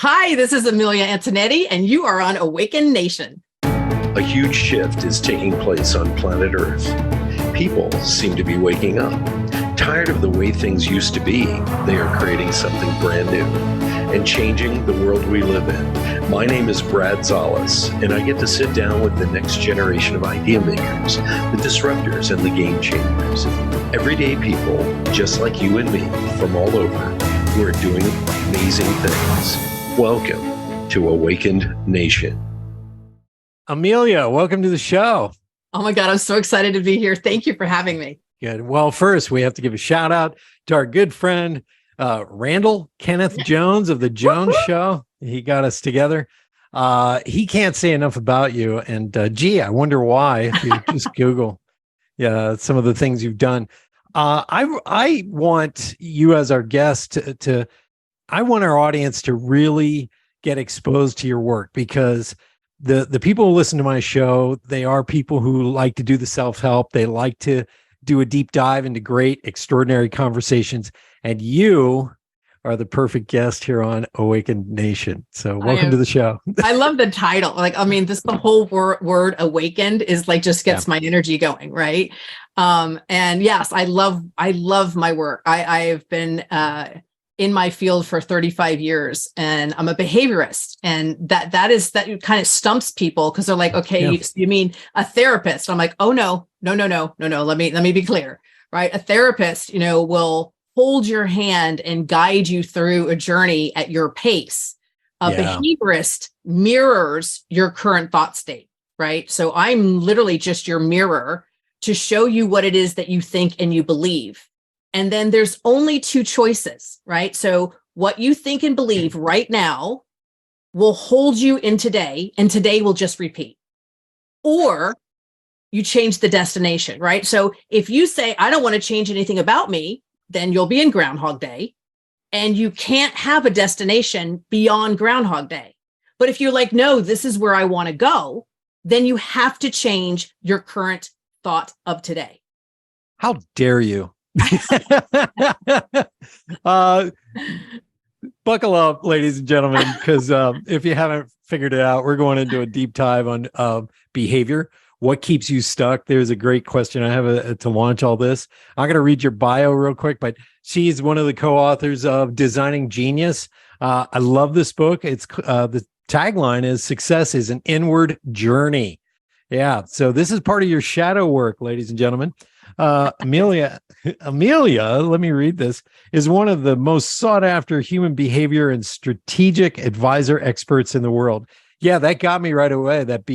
Hi, this is Amilya Antonetti, and you are on Awaken Nation. A huge shift is taking place on planet Earth. People seem to be waking up. Tired of the way things used to be, they are creating something brand new and changing the world we live in. My name is Brad Zales, and I get to sit down with the next generation of idea makers, the disruptors, and the game changers. Everyday people, just like you and me, from all over, who are doing amazing things. Welcome to Awakened Nation. Amilya, welcome to the show. Oh my God, I'm so excited to be here. Thank you for having me. Good. Well, first, we have to give a shout out to our good friend, Randall Kenneth Jones of The Jones Show. He got us together. He can't say enough about you. And gee, I wonder why, if you just Google some of the things you've done. I want you as our guest I want our audience to really get exposed to your work, because the people who listen to my show, they are people who like to do the self-help. They like to do a deep dive into great, extraordinary conversations. And you are the perfect guest here on Awakened Nation. So welcome to the show. I love the title. The whole word awakened is like, just gets my energy going. Right. And yes, I love my work. I've been, in my field for 35 years, and I'm a behaviorist, and that kind of stumps people, because they're like, okay, you mean a therapist? I'm like, oh no. Let me be clear, right? A therapist, will hold your hand and guide you through a journey at your pace. A behaviorist mirrors your current thought state, right? So I'm literally just your mirror to show you what it is that you think and you believe. And then there's only two choices, right? So what you think and believe right now will hold you in today, and today will just repeat. Or you change the destination, right? So if you say, I don't want to change anything about me, then you'll be in Groundhog Day, and you can't have a destination beyond Groundhog Day. But if you're like, no, this is where I want to go, then you have to change your current thought of today. How dare you? Buckle up, ladies and gentlemen, because if you haven't figured it out, we're going into a deep dive on behavior. What keeps you stuck? There's a great question I have to launch all this. I'm going to read your bio real quick, but she's one of the co-authors of Designing Genius. I love this book. It's the tagline is "Success is an inward journey." Yeah, so this is part of your shadow work, ladies and gentlemen. Amilya, let me read this, is one of the most sought after human behavior and strategic advisor experts in the world. Yeah, that got me right away. That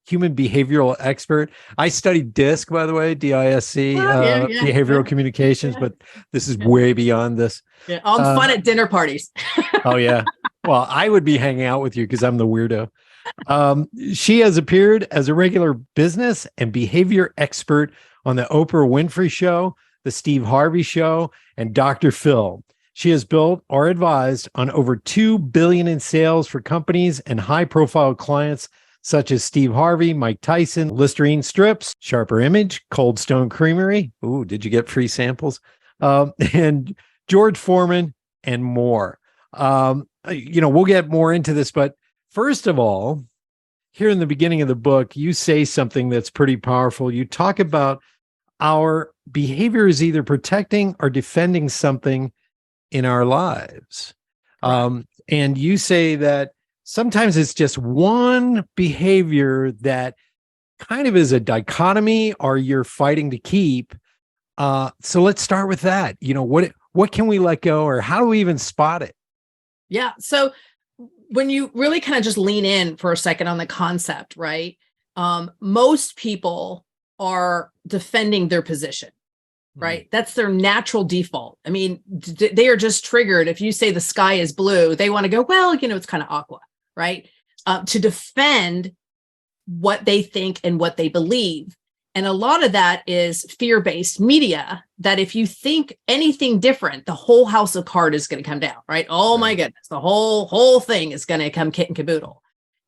human behavioral expert. I studied DISC, by the way, DISC, behavioral communications, but this is way beyond this. Yeah, all fun at dinner parties. Oh yeah. Well, I would be hanging out with you because I'm the weirdo. She has appeared as a regular business and behavior expert on the Oprah Winfrey Show, the Steve Harvey Show, and Dr. Phil. She has built or advised on over $2 billion in sales for companies and high-profile clients such as Steve Harvey, Mike Tyson, Listerine Strips, Sharper Image, Cold Stone Creamery. Ooh, did you get free samples? And George Foreman and more. We'll get more into this, but first of all, here in the beginning of the book, you say something that's pretty powerful. You talk about our behavior is either protecting or defending something in our lives. And you say that sometimes it's just one behavior that kind of is a dichotomy or you're fighting to keep. So let's start with that. What can we let go, or how do we even spot it? Yeah. So when you really kind of just lean in for a second on the concept, right? Most people are defending their position, right? That's their natural default. I mean, they are just triggered. If you say the sky is blue, they want to go, well, it's kind of aqua, right? To defend what they think and what they believe. And a lot of that is fear-based media, that if you think anything different, the whole house of cards is going to come down, right? Oh my goodness, the whole thing is going to come kit and caboodle.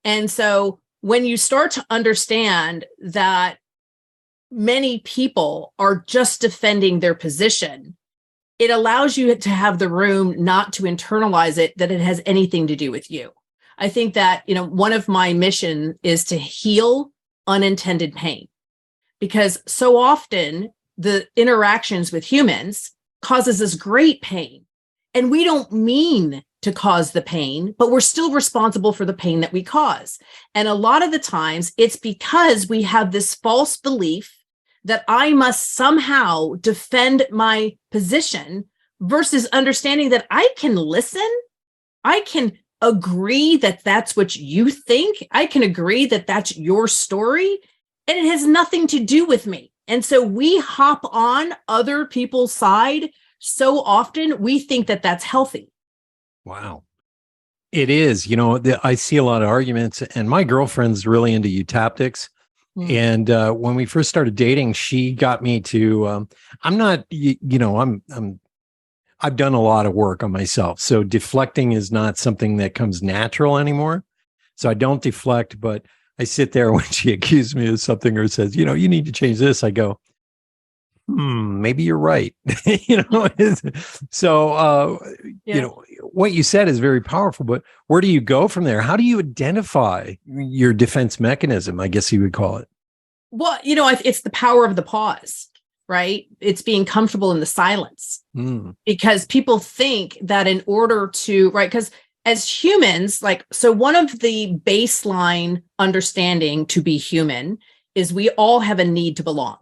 And so when you start to understand that many people are just defending their position, it allows you to have the room not to internalize it, that it has anything to do with you. I think that, one of my mission is to heal unintended pain, because so often the interactions with humans causes us great pain, and we don't mean to cause the pain, but we're still responsible for the pain that we cause. And a lot of the times it's because we have this false belief that I must somehow defend my position, versus understanding that I can listen. I can agree that that's what you think. I can agree that that's your story, and it has nothing to do with me. And so we hop on other people's side so often, we think that that's healthy. Wow. It is. I see a lot of arguments, and my girlfriend's really into eutaptics. And when we first started dating, she got me to, I'm not, I've done a lot of work on myself. So deflecting is not something that comes natural anymore. So I don't deflect, but I sit there when she accuses me of something or says, you need to change this. I go, maybe you're right. So, what you said is very powerful, but where do you go from there? How do you identify your defense mechanism? I guess you would call it. Well, it's the power of the pause, right? It's being comfortable in the silence, because people think that in order to, right? Because as humans, so one of the baseline understanding to be human is we all have a need to belong.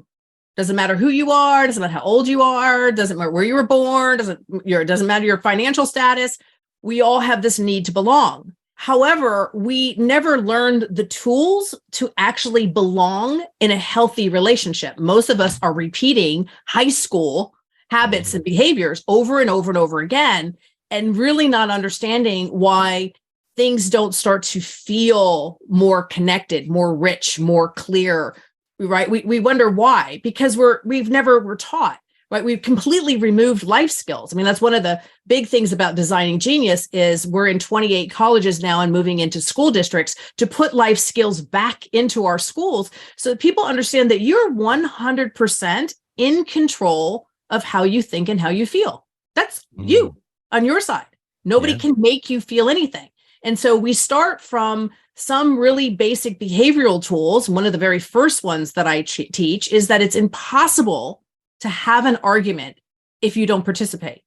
Doesn't matter who you are, doesn't matter how old you are, doesn't matter where you were born, doesn't matter your financial status. We all have this need to belong. However, we never learned the tools to actually belong in a healthy relationship. Most of us are repeating high school habits and behaviors over and over and over again, and really not understanding why things don't start to feel more connected, more rich, more clear. Right. We wonder why, because we've never were taught, right? We've completely removed life skills. I mean, that's one of the big things about Designing Genius is we're in 28 colleges now and moving into school districts to put life skills back into our schools so that people understand that you're 100% in control of how you think and how you feel. That's you on your side. Nobody can make you feel anything. And so we start from some really basic behavioral tools. One of the very first ones that I teach is that it's impossible to have an argument if you don't participate.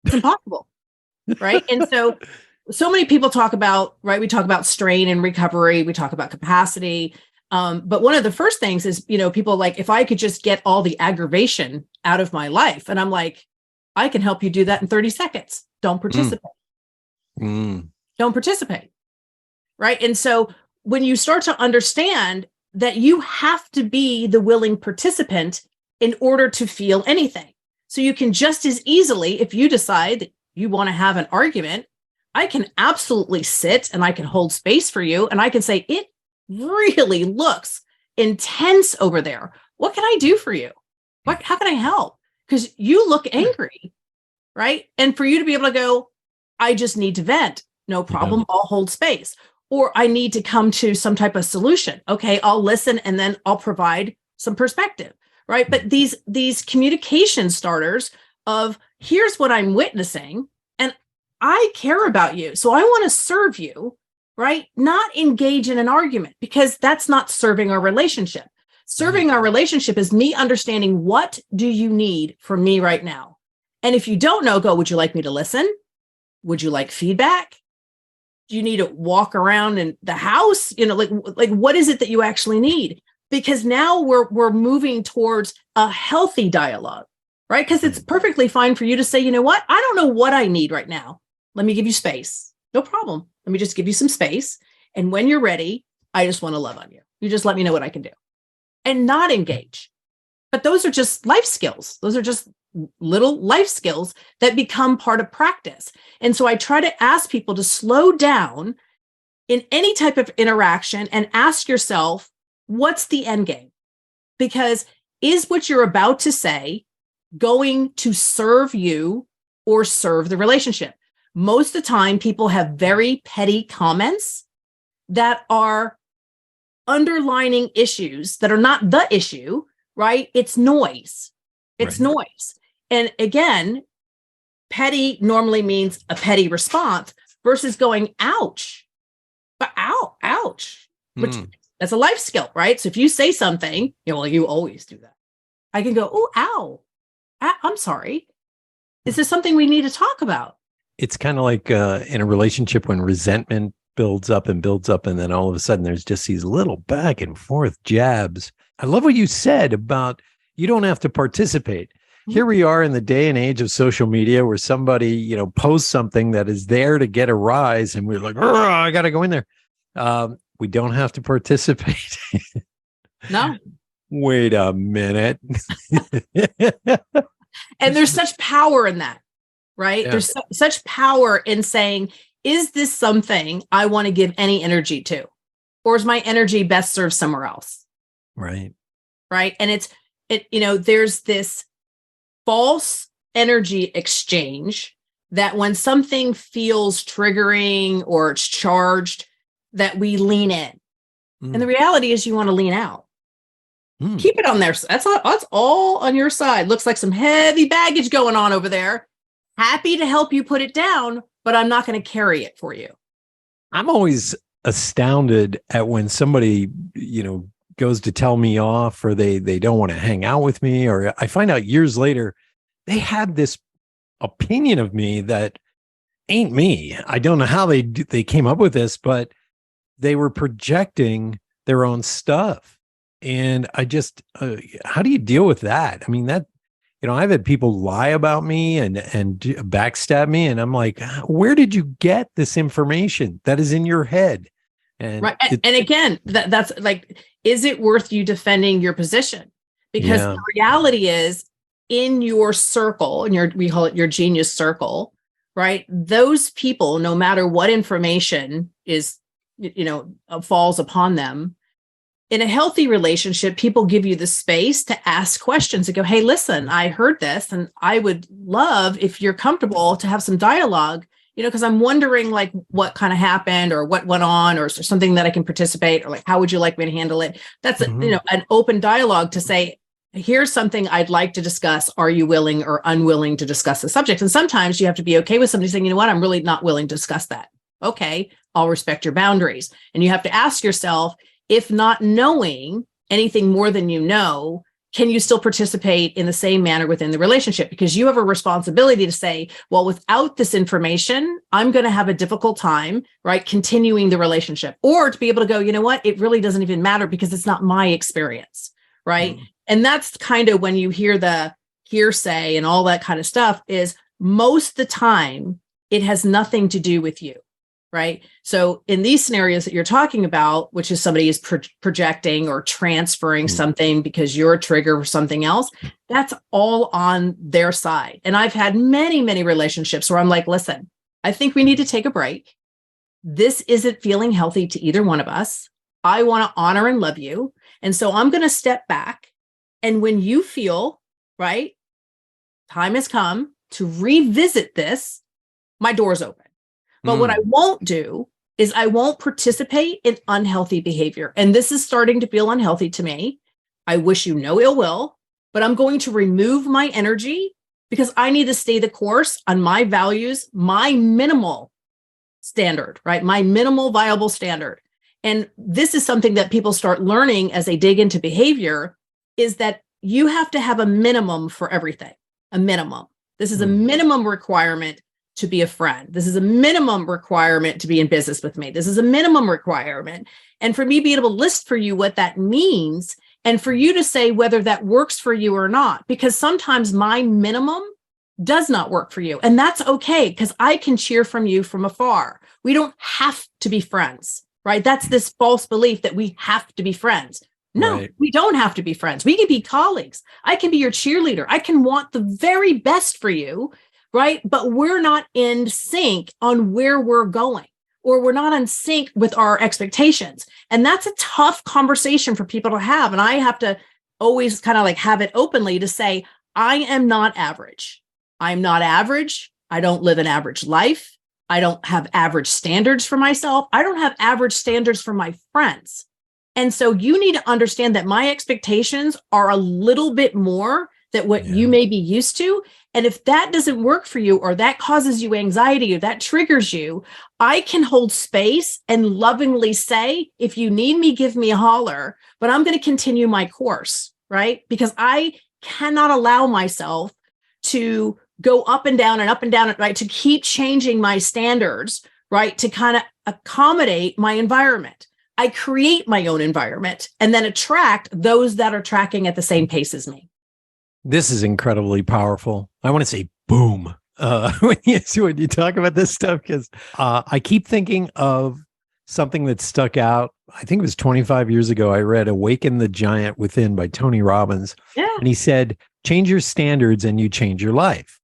It's impossible, right? And so many people talk about, right? We talk about strain and recovery. We talk about capacity. But one of the first things is, people like, if I could just get all the aggravation out of my life. And I'm like, I can help you do that in 30 seconds. Don't participate. Don't participate. Right. And so when you start to understand that you have to be the willing participant in order to feel anything. So you can just as easily, if you decide that you want to have an argument, I can absolutely sit and I can hold space for you. And I can say, it really looks intense over there. What can I do for you? How can I help? Because you look angry. Right. And for you to be able to go, I just need to vent. No problem. I'll hold space. Or I need to come to some type of solution. Okay, I'll listen and then I'll provide some perspective, right? But these communication starters of here's what I'm witnessing and I care about you. So I want to serve you, right? Not engage in an argument because that's not serving our relationship. Serving our relationship is me understanding what do you need from me right now? And if you don't know, go, would you like me to listen? Would you like feedback? Do you need to walk around in the house? Like what is it that you actually need? Because now we're moving towards a healthy dialogue, right? Because it's perfectly fine for you to say, you know what? I don't know what I need right now. Let me give you space. No problem. Let me just give you some space. And when you're ready, I just want to love on you. You just let me know what I can do and not engage. But those are just life skills. Those are just little life skills that become part of practice. And so I try to ask people to slow down in any type of interaction and ask yourself, what's the end game? Because is what you're about to say going to serve you or serve the relationship? Most of the time, people have very petty comments that are underlining issues that are not the issue, right? It's noise. It's noise. And again, petty normally means a petty response versus going, ouch, but ouch, which that's a life skill, right? So if you say something, well, you always do that. I can go, oh, ow, I'm sorry. Is this something we need to talk about? It's kind of like in a relationship when resentment builds up, and then all of a sudden there's just these little back and forth jabs. I love what you said about you don't have to participate. Here we are in the day and age of social media where somebody, posts something that is there to get a rise, and we're like, I got to go in there. We don't have to participate. No. Wait a minute. And there's such power in that, right? Yeah. There's such power in saying, is this something I want to give any energy to? Or is my energy best served somewhere else? Right. Right. And there's this false energy exchange that when something feels triggering or it's charged, that we lean in. And the reality is you want to lean out. Keep it on there. That's all on your side. Looks like some heavy baggage going on over there. Happy to help you put it down, but I'm not going to carry it for you. I'm always astounded at when somebody, goes to tell me off, or they don't want to hang out with me, or I find out years later they had this opinion of me that ain't me. I don't know how they came up with this, but they were projecting their own stuff. And I just, how do you deal with that? I mean, that, I've had people lie about me and backstab me. And I'm like, where did you get this information that is in your head? And right. And again, that's like, is it worth you defending your position? Because the reality is in your circle, and we call it your genius circle, right? Those people, no matter what information is, falls upon them, in a healthy relationship, people give you the space to ask questions and go, hey, listen, I heard this, and I would love, if you're comfortable, to have some dialogue, because I'm wondering like what kind of happened or what went on, or is there something that I can participate, or like, how would you like me to handle it? That's an open dialogue to say, here's something I'd like to discuss. Are you willing or unwilling to discuss the subject? And sometimes you have to be okay with somebody saying, you know what, I'm really not willing to discuss that. Okay, I'll respect your boundaries. And you have to ask yourself, if not knowing anything more than you know, can you still participate in the same manner within the relationship? Because you have a responsibility to say, well, without this information, I'm going to have a difficult time, right, continuing the relationship. Or to be able to go, you know what, it really doesn't even matter because it's not my experience, right? And that's kind of when you hear the hearsay and all that kind of stuff, is most of the time, it has nothing to do with you. Right. So in these scenarios that you're talking about, which is somebody is projecting or transferring something because you're a trigger for something else, that's all on their side. And I've had many, many relationships where I'm like, listen, I think we need to take a break. This isn't feeling healthy to either one of us. I want to honor and love you. And so I'm going to step back. And when you feel, right, time has come to revisit this, my door's open. But what I won't do is I won't participate in unhealthy behavior. And this is starting to feel unhealthy to me. I wish you no ill will, but I'm going to remove my energy because I need to stay the course on my values, my minimal standard, right? My minimal viable standard. And this is something that people start learning as they dig into behavior, is that you have to have a minimum for everything, a minimum. This is a minimum requirement to be a friend. This is a minimum requirement to be in business with me. This is a minimum requirement. And for me, being able to list for you what that means, and for you to say whether that works for you or not, because sometimes my minimum does not work for you. And that's okay, because I can cheer from you from afar. We don't have to be friends, right? That's this false belief that we have to be friends. No, right. We don't have to be friends. We can be colleagues. I can be your cheerleader. I can want the very best for you, right? But we're not in sync on where we're going, or we're not in sync with our expectations. And that's a tough conversation for people to have. And I have to always kind of like have it openly to say, I am not average. I'm not average. I don't live an average life. I don't have average standards for myself. I don't have average standards for my friends. And so you need to understand that my expectations are a little bit more than what you may be used to. And if that doesn't work for you, or that causes you anxiety, or that triggers you, I can hold space and lovingly say, if you need me, give me a holler, but I'm going to continue my course, right? Because I cannot allow myself to go up and down, right? To keep changing my standards, right? To kind of accommodate my environment. I create my own environment and then attract those that are tracking at the same pace as me. This is incredibly powerful. I want to say boom when you talk about this stuff, because I keep thinking of something that stuck out. I think it was 25 years ago. I read Awaken the Genius Within by Tony Robbins. Yeah. And he said, change your standards and you change your life.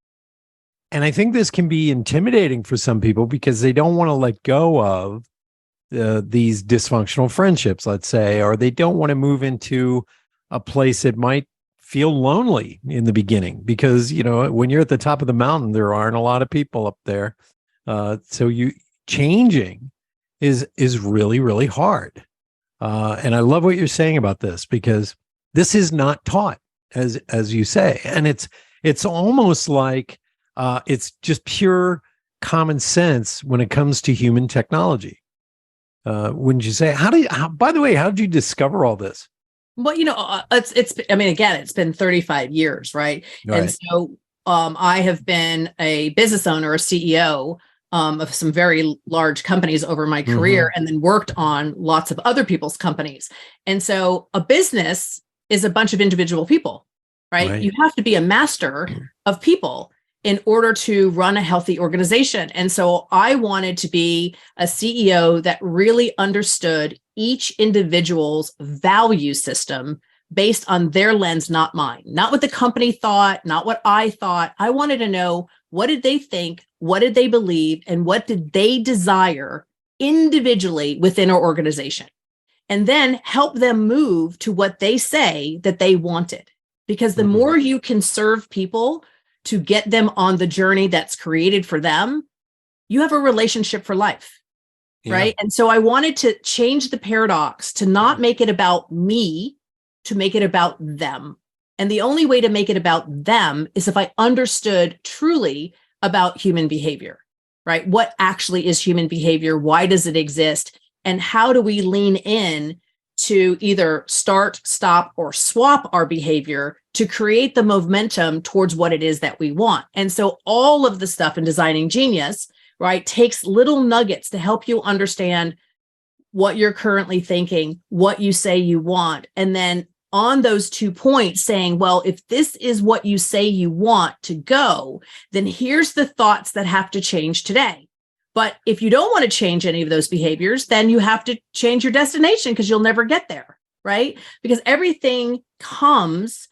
And I think this can be intimidating for some people because they don't want to let go of these dysfunctional friendships, let's say, or they don't want to move into a place that might feel lonely in the beginning because, when you're at the top of the mountain, there aren't a lot of people up there. So changing is really, really hard. And I love what you're saying about this because this is not taught, as you say. And it's almost like it's just pure common sense when it comes to human technology. Wouldn't you say? By the way, how did you discover all this? Well, it's been 35 years, right? And so I have been a business owner, a CEO of some very large companies over my career, and then worked on lots of other people's companies. And so a business is a bunch of individual people, right? You have to be a master of people in order to run a healthy organization. And so I wanted to be a CEO that really understood each individual's value system based on their lens, not mine, not what the company thought, not what I thought. I wanted to know, what did they think? What did they believe? And what did they desire individually within our organization? And then help them move to what they say that they wanted. Because the more you can serve people to get them on the journey that's created for them, you have a relationship for life, right? And so I wanted to change the paradox to not make it about me, to make it about them. And the only way to make it about them is if I understood truly about human behavior, right? What actually is human behavior? Why does it exist? And how do we lean in to either start, stop, or swap our behavior to create the momentum towards what it is that we want? And so all of the stuff in Designing Genius, right, takes little nuggets to help you understand what you're currently thinking, what you say you want, and then on those 2 points saying, well, if this is what you say you want to go, then here's the thoughts that have to change today. But if you don't want to change any of those behaviors, then you have to change your destination because you'll never get there, right? Because everything comes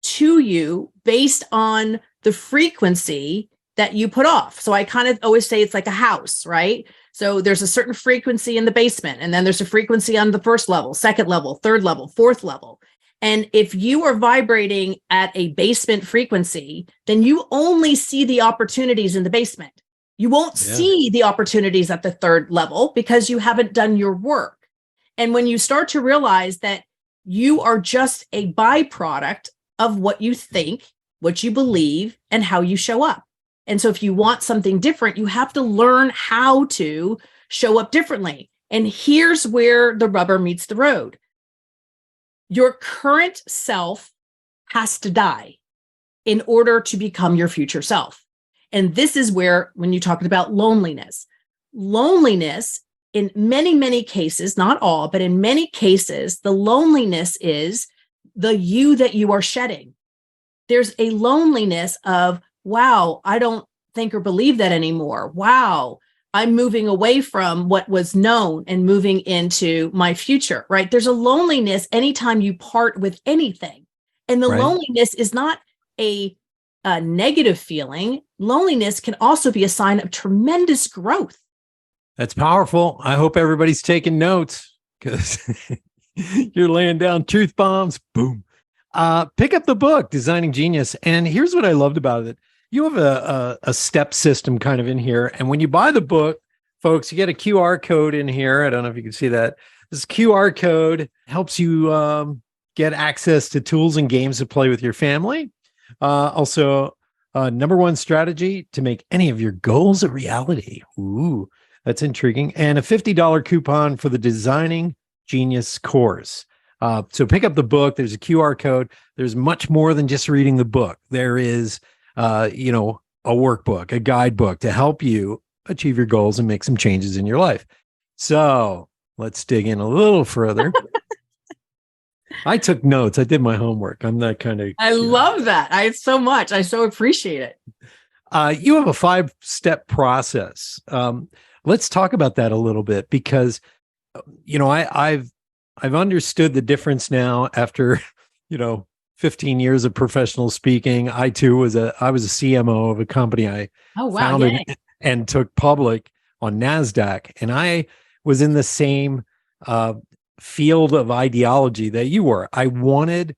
to you based on the frequency that you put off. So I kind of always say it's like a house, right? So there's a certain frequency in the basement, and then there's a frequency on the first level, second level, third level, fourth level. And if you are vibrating at a basement frequency, then you only see the opportunities in the basement. You won't see the opportunities at the third level because you haven't done your work. And when you start to realize that you are just a byproduct of what you think, what you believe, and how you show up. And so if you want something different, you have to learn how to show up differently. And here's where the rubber meets the road. Your current self has to die in order to become your future self. And this is where, when you talk about loneliness in many, many cases, not all, but in many cases, the loneliness is the you that you are shedding. There's a loneliness of, wow, I don't think or believe that anymore. Wow, I'm moving away from what was known and moving into my future, right? There's a loneliness anytime you part with anything. And the loneliness is not a negative feeling. Loneliness can also be a sign of tremendous growth. That's powerful. I hope everybody's taking notes because you're laying down truth bombs. Boom. Pick up the book, Designing Genius. And here's what I loved about it. You have a step system kind of in here. And when you buy the book, folks, you get a QR code in here. I don't know if you can see that. This QR code helps you get access to tools and games to play with your family. Also, Number one strategy to make any of your goals a reality. Ooh, that's intriguing. And a $50 coupon for the Designing Genius course. So pick up the book. There's a QR code. There's much more than just reading the book. There is, a workbook, a guidebook to help you achieve your goals and make some changes in your life. So let's dig in a little further. I took notes. I did my homework. I'm that kind of. I love that. I so much. I so appreciate it. You have a 5-step process. Let's talk about that a little bit because, I've understood the difference now after, 15 years of professional speaking. I too was a CMO of a company I founded and took public on NASDAQ. And I was in the same field of ideology that you were. I wanted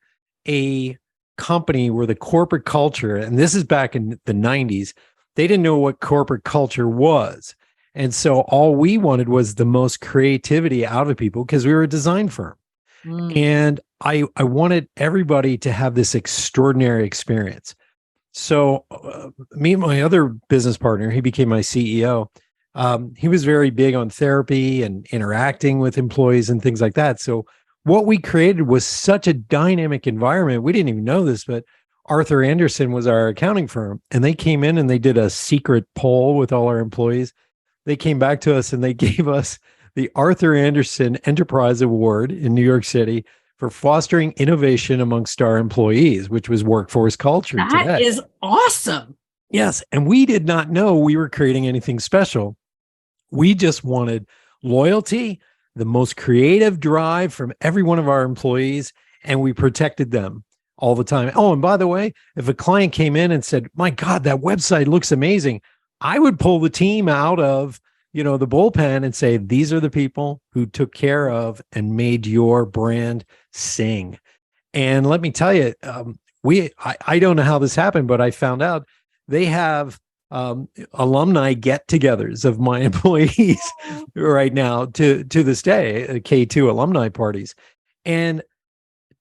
a company where the corporate culture, and this is back in the 90s, they didn't know what corporate culture was. And so all we wanted was the most creativity out of people because we were a design firm. And I wanted everybody to have this extraordinary experience. So me and my other business partner, he became my CEO. He was very big on therapy and interacting with employees and things like that. So what we created was such a dynamic environment. We didn't even know this, but Arthur Andersen was our accounting firm. And they came in and they did a secret poll with all our employees. They came back to us and they gave us the Arthur Andersen Enterprise Award in New York City for fostering innovation amongst our employees, which was workforce culture. That is awesome. Yes. And we did not know we were creating anything special. We just wanted loyalty, the most creative drive from every one of our employees, and we protected them all the time. Oh, and by the way, if a client came in and said, my God, that website looks amazing, I would pull the team out of the bullpen and say, these are the people who took care of and made your brand sing. And let me tell you, I don't know how this happened, but I found out they have alumni get-togethers of my employees right now to this day, K2 alumni parties. And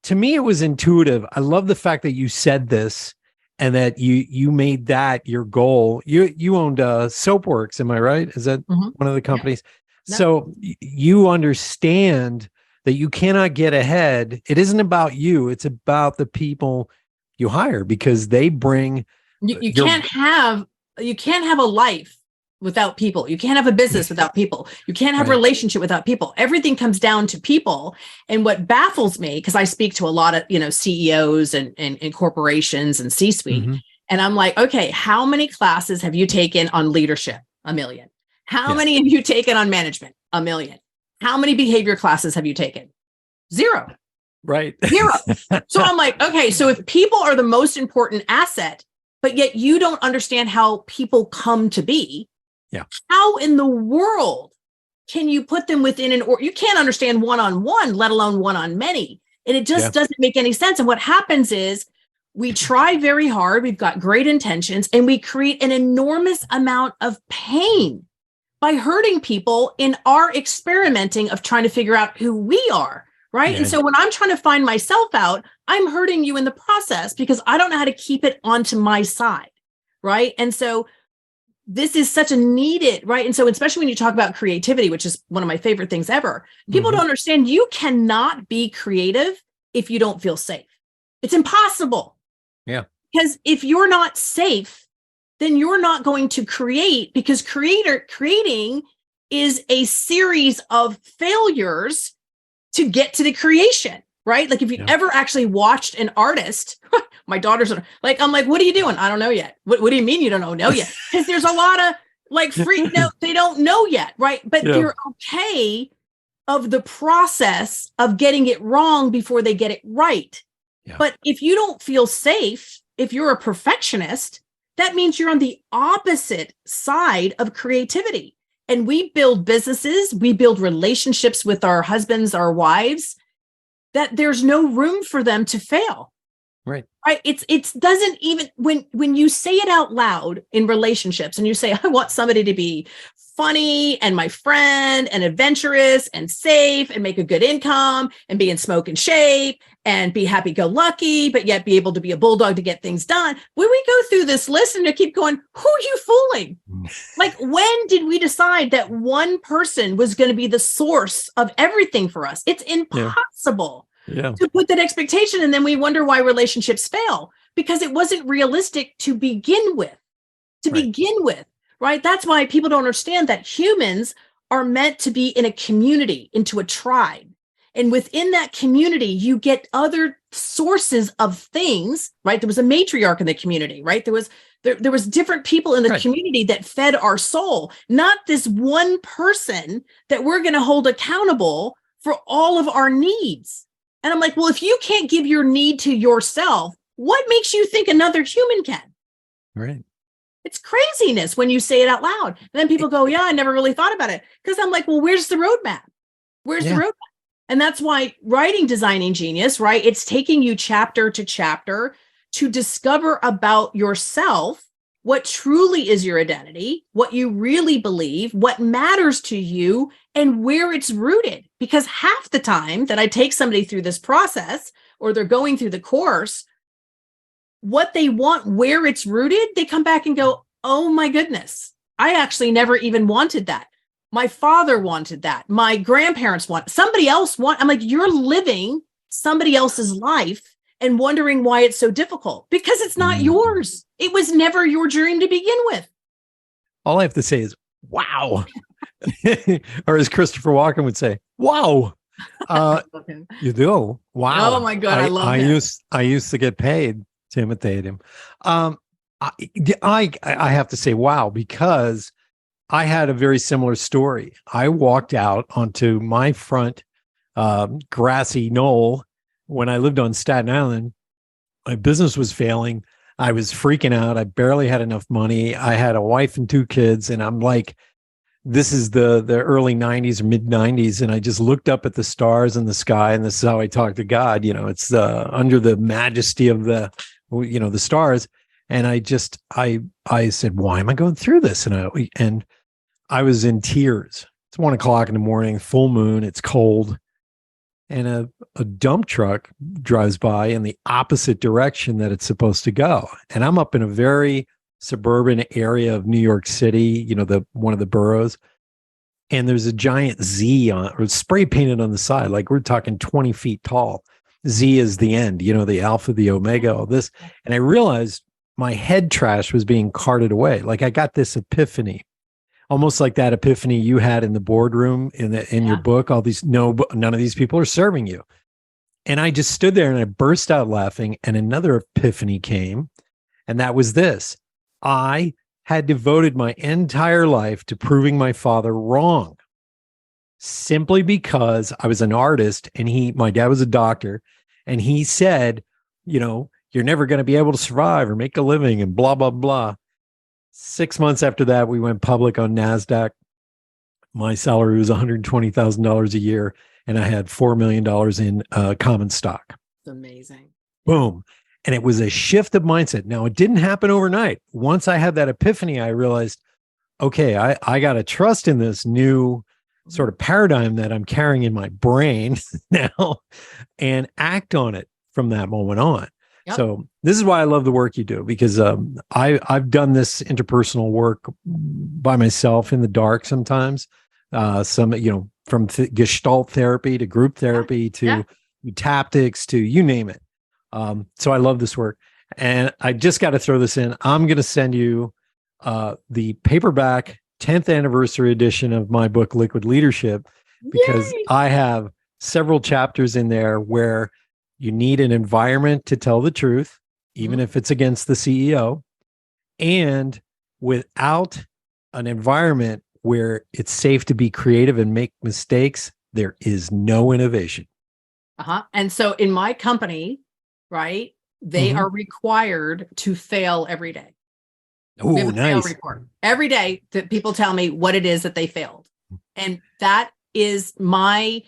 to me, it was intuitive. I love the fact that you said this and that you made that your goal. You owned Soapworks, am I right? Is that one of the companies? Yeah. No. So you understand that you cannot get ahead. It isn't about you. It's about the people you hire because they bring. You can't have a life without people. You can't have a business without people. You can't have a relationship without people. Everything comes down to people. And what baffles me, because I speak to a lot of, CEOs and corporations and C-suite, and I'm like, okay, how many classes have you taken on leadership? 1 million. How many have you taken on management? 1 million. How many behavior classes have you taken? 0. Right. 0. So I'm like, okay, so if people are the most important asset, but yet you don't understand how people come to be, how in the world can you put them within you can't understand one-on-one, let alone one-on-many. And it just doesn't make any sense. And what happens is we try very hard. We've got great intentions and we create an enormous amount of pain by hurting people in our experimenting of trying to figure out who we are. Right. Yeah. And so when I'm trying to find myself out, I'm hurting you in the process because I don't know how to keep it onto my side. Right. And so this is such a needed, right? And so especially when you talk about creativity, which is one of my favorite things ever, people don't understand you cannot be creative if you don't feel safe. It's impossible. Yeah. Because if you're not safe, then you're not going to create because creating is a series of failures to get to the creation, right? Like if you ever actually watched an artist, my daughters are like, I'm like, what are you doing? I don't know yet. What do you mean you don't know yet? Because there's a lot of like they don't know yet, right? But they're okay of the process of getting it wrong before they get it right. Yeah. But if you don't feel safe, if you're a perfectionist, that means you're on the opposite side of creativity. And we build businesses, we build relationships with our husbands, our wives, that there's no room for them to fail. Right. It doesn't even when you say it out loud in relationships and you say, I want somebody to be funny and my friend and adventurous and safe and make a good income and be in smoke and shape and be happy-go-lucky, but yet be able to be a bulldog to get things done. When we go through this list and you keep going, who are you fooling? Like, when did we decide that one person was going to be the source of everything for us? It's impossible to put that expectation. And then we wonder why relationships fail, because it wasn't realistic to begin with. Right? That's why people don't understand that humans are meant to be in a community, into a tribe. And within that community, you get other sources of things, right? There was a matriarch in the community, right? There was different people in the community that fed our soul, not this one person that we're going to hold accountable for all of our needs. And I'm like, well, if you can't give your need to yourself, what makes you think another human can? Right. It's craziness when you say it out loud. And then people go, yeah, I never really thought about it. Because I'm like, well, where's the roadmap? Where's the roadmap? And that's why writing Designing Genius, right? It's taking you chapter to chapter to discover about yourself what truly is your identity, what you really believe, what matters to you, and where it's rooted. Because half the time that I take somebody through this process, or they're going through the course, what they want, where it's rooted, they come back and go, oh my goodness, I actually never even wanted that. My father wanted that. My grandparents want, somebody else want. I'm like, you're living somebody else's life and wondering why it's so difficult, because it's not yours. It was never your dream to begin with. All I have to say is, wow. Or as Christopher Walken would say, wow. You do? Wow. Oh my God, I love him. I used to get paid to imitate him. I have to say, wow, because I had a very similar story. I walked out onto my front grassy knoll when I lived on Staten Island. My business was failing. I was freaking out. I barely had enough money. I had a wife and 2 kids, and I'm like, this is the early 90s or mid 90s. And I just looked up at the stars in the sky, and this is how I talk to God. You know, it's under the majesty of the stars. And I said, why am I going through this? And I was in tears. It's 1 o'clock in the morning, full moon. It's cold. And a dump truck drives by in the opposite direction that it's supposed to go. And I'm up in a very suburban area of New York City, you know, one of the boroughs. And there's a giant Z or spray painted on the side. Like, we're talking 20 feet tall. Z is the end, you know, the alpha, the omega, all this. And I realized my head trash was being carted away. Like, I got this epiphany, almost like that epiphany you had in the boardroom in your book. All these, none of these people are serving you. And I just stood there and I burst out laughing. And another epiphany came. And that was this: I had devoted my entire life to proving my father wrong, simply because I was an artist and my dad was a doctor, and he said, you know, you're never going to be able to survive or make a living and blah, blah, blah. 6 months after that, we went public on NASDAQ. My salary was $120,000 a year, and I had $4 million in common stock. It's amazing. Boom. And it was a shift of mindset. Now, it didn't happen overnight. Once I had that epiphany, I realized, okay, I got to trust in this new sort of paradigm that I'm carrying in my brain now and act on it from that moment on. Yep. So this is why I love the work you do, because I've done this interpersonal work by myself in the dark sometimes. Some, you know, from Gestalt therapy to group therapy to tactics to you name it. So I love this work. And I just got to throw this in. I'm going to send you the paperback 10th anniversary edition of my book, Liquid Leadership, because I have several chapters in there where you need an environment to tell the truth, even if it's against the CEO. And without an environment where it's safe to be creative and make mistakes, there is no innovation. And so in my company, right, they are required to fail every day. Oh, nice. Report every day that people tell me what it is that they failed. And that is my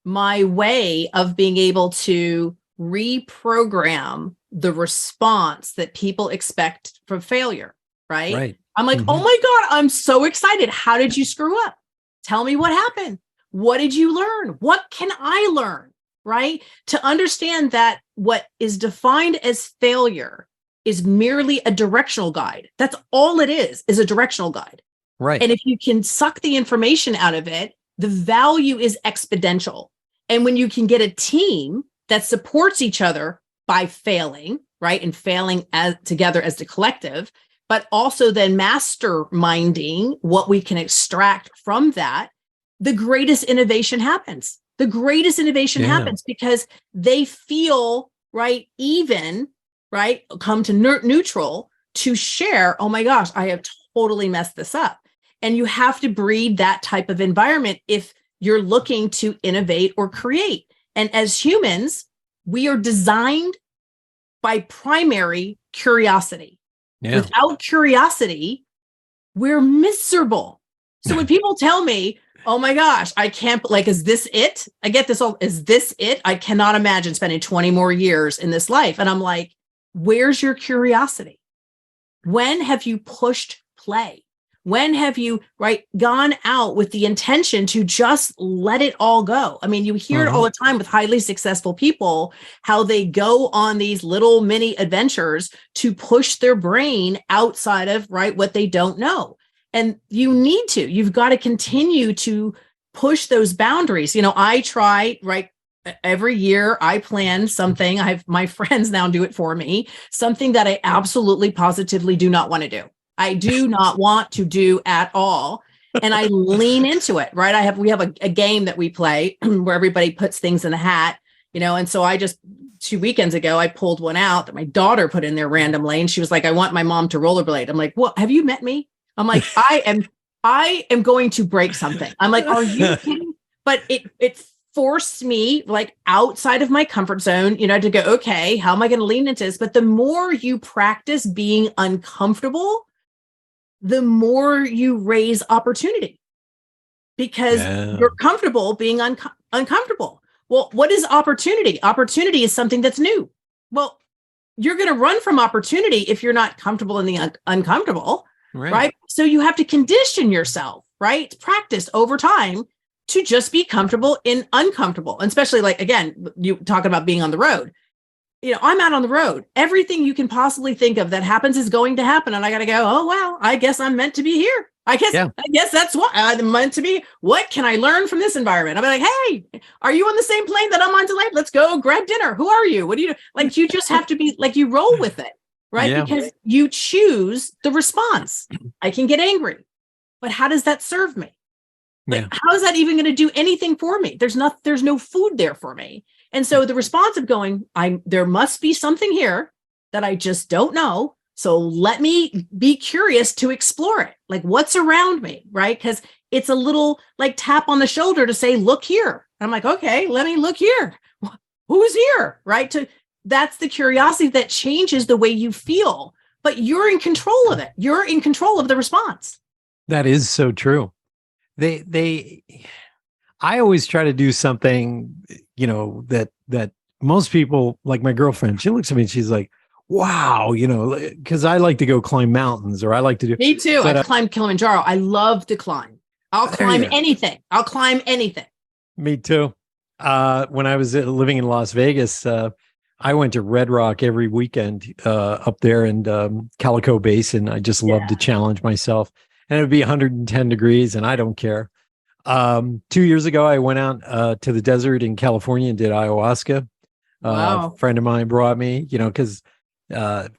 way of being able to reprogram the response that people expect from failure. Right. I'm like, oh my God, I'm so excited. How did you screw up? Tell me what happened. What did you learn? What can I learn? Right? To understand that what is defined as failure is merely a directional guide. That's all it is a directional guide. Right. And if you can suck the information out of it, the value is exponential. And when you can get a team that supports each other by failing, right? And failing together as the collective, but also then masterminding what we can extract from that, the greatest innovation happens. The greatest innovation happens because they feel, right, even, right, come to neutral to share, oh my gosh, I have totally messed this up. And you have to breed that type of environment if you're looking to innovate or create. And as humans, we are designed by primary curiosity. Yeah. Without curiosity, we're miserable. So when people tell me, oh my gosh, I can't, like, is this it? I get this all, is this it? I cannot imagine spending 20 more years in this life. And I'm like, where's your curiosity? When have you pushed play? When have you, right, gone out with the intention to just let it all go? I mean, you hear it all the time with highly successful people, how they go on these little mini adventures to push their brain outside of, right, what they don't know. And you need to, you've got to continue to push those boundaries. You know, I try, right, every year I plan something. I have my friends now do it for me, something that I absolutely positively do not want to do. I do not want to do at all. And I lean into it, right? We have a game that we play where everybody puts things in the hat, you know, and so I just 2 weekends ago, I pulled one out that my daughter put in there randomly. And she was like, I want my mom to rollerblade. I'm like, well, have you met me? I'm like, I am going to break something. I'm like, are you kidding? But it forced me like outside of my comfort zone, you know, to go, okay, how am I going to lean into this? But the more you practice being uncomfortable, the more you raise opportunity because you're comfortable being uncomfortable. Well, what is opportunity? Opportunity is something that's new. Well, you're going to run from opportunity if you're not comfortable in the uncomfortable, right? So you have to condition yourself, right? Practice over time to just be comfortable in uncomfortable. And especially like, again, you talk about being on the road. You know, I'm out on the road. Everything you can possibly think of that happens is going to happen. And I got to go, oh, wow, I guess I'm meant to be here. I guess that's what I'm meant to be. What can I learn from this environment? I'm like, hey, are you on the same plane that I'm on tonight? Let's go grab dinner. Who are you? What do you do? Like, you just have to be like, you roll with it, right? Yeah. Because you choose the response. I can get angry, but how does that serve me? Like, how is that even going to do anything for me? There's no food there for me. And so the response of going, there must be something here that I just don't know. So let me be curious to explore it. Like, what's around me, right? Because it's a little like tap on the shoulder to say, look here. I'm like, okay, let me look here. Who's here, right? That's the curiosity that changes the way you feel, but you're in control of it. You're in control of the response. That is so true. I always try to do something, you know, that most people, like my girlfriend, she looks at me and she's like, wow, you know, because I like to go climb mountains, or I like to do. Me too. I climbed Kilimanjaro. I love to climb. I'll climb anything. I'll climb anything. Me too. When I was living in Las Vegas, I went to Red Rock every weekend up there in Calico Basin. I just love to challenge myself. And it would be 110 degrees, and I don't care. 2 years ago, I went out to the desert in California and did ayahuasca. Wow. A friend of mine brought me, you know, because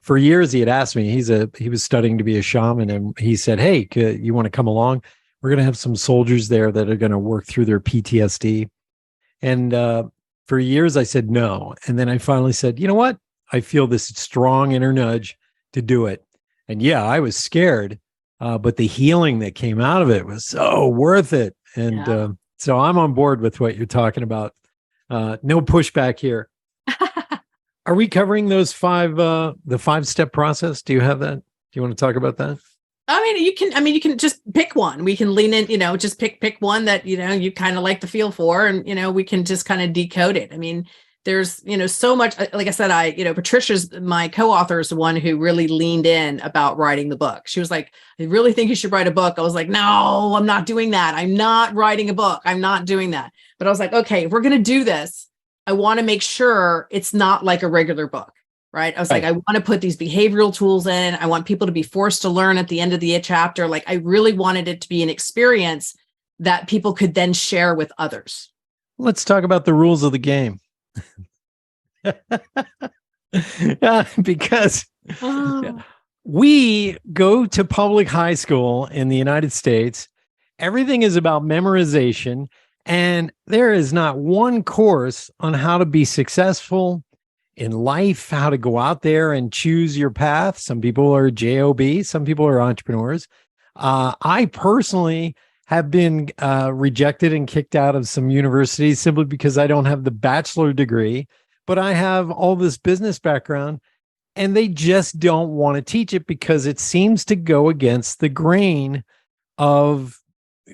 for years he had asked me. He was studying to be a shaman, and he said, "Hey, you want to come along? We're going to have some soldiers there that are going to work through their PTSD." And for years, I said no, and then I finally said, "You know what? I feel this strong inner nudge to do it." And yeah, I was scared. But the healing that came out of it was so worth it. And so I'm on board with what you're talking about. No pushback here. Are we covering those the 5-step process? Do you have that? Do you want to talk about that? You can just pick one. We can lean in, you know, just pick one that, you know, you kind of like the feel for, and, you know, we can just kind of decode it. I mean, there's, so much, like I said, Patricia's, my co-author, is the one who really leaned in about writing the book. She was like, I really think you should write a book. I was like, no, I'm not doing that. I'm not writing a book. I'm not doing that. But I was like, okay, if we're going to do this, I want to make sure it's not like a regular book, right? I was like, I want to put these behavioral tools in. I want people to be forced to learn at the end of the chapter. Like, I really wanted it to be an experience that people could then share with others. Let's talk about the rules of the game. Because we go to public high school in the United States. Everything is about memorization, and there is not one course on how to be successful in life, how to go out there and choose your path. Some people are JOB, some people are entrepreneurs. I personally have been rejected and kicked out of some universities simply because I don't have the bachelor degree, but I have all this business background, and they just don't want to teach it because it seems to go against the grain of